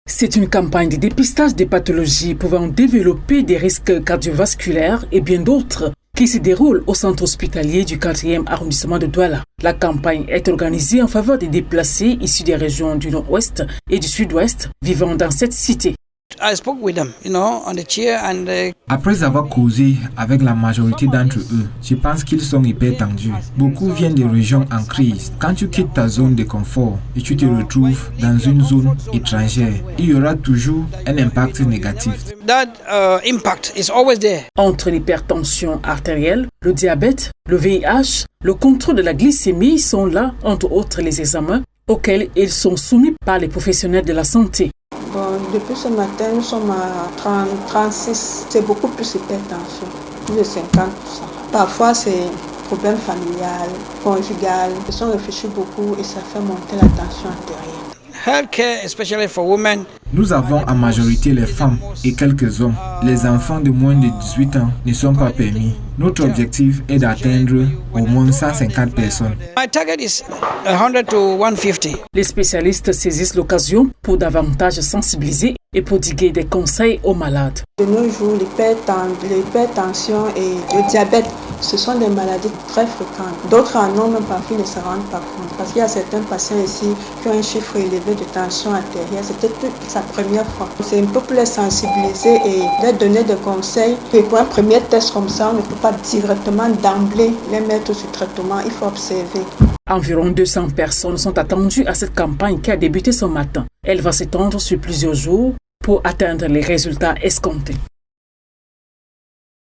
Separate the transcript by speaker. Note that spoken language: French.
Speaker 1: C'est une campagne de dépistage des pathologies pouvant développer des risques cardiovasculaires et bien d'autres qui se déroule au centre hospitalier du 4e arrondissement de Douala. La campagne est organisée en faveur des déplacés issus des régions du Nord-Ouest et du Sud-Ouest vivant dans cette cité.
Speaker 2: Après avoir causé avec la majorité d'entre eux, je pense qu'ils sont hyper tendus. Beaucoup viennent des régions en crise. Quand tu quittes ta zone de confort et tu te retrouves dans une zone étrangère, il y aura toujours un impact négatif.
Speaker 1: Entre l'hypertension artérielle, le diabète, le VIH, le contrôle de la glycémie sont là, entre autres les examens auxquels ils sont soumis par les professionnels de la santé.
Speaker 3: Bon, depuis ce matin, nous sommes à 36. C'est beaucoup plus hypertension, plus de 50%. Parfois, c'est problème familial, conjugal. Ils sont réfléchis beaucoup et ça fait monter la tension artérielle.
Speaker 2: Nous avons en majorité les femmes et quelques hommes. Les enfants de moins de 18 ans ne sont pas permis. Notre objectif est d'atteindre au moins 150 personnes.
Speaker 1: Les spécialistes saisissent l'occasion pour davantage sensibiliser et prodiguer des conseils aux malades.
Speaker 3: De nos jours, l'hypertension et le diabète, ce sont des maladies très fréquentes. D'autres en ont même parfois ne se rendent pas compte. Parce qu'il y a certains patients ici qui ont un chiffre élevé de tension artérielle. C'était sa première fois. C'est un peu pour les sensibiliser et leur donner des conseils. Et pour un premier test comme ça, on ne peut pas directement d'emblée les mettre sous traitement. Il faut observer.
Speaker 1: Environ 200 personnes sont attendues à cette campagne qui a débuté ce matin. Elle va s'étendre sur plusieurs jours pour atteindre les résultats escomptés.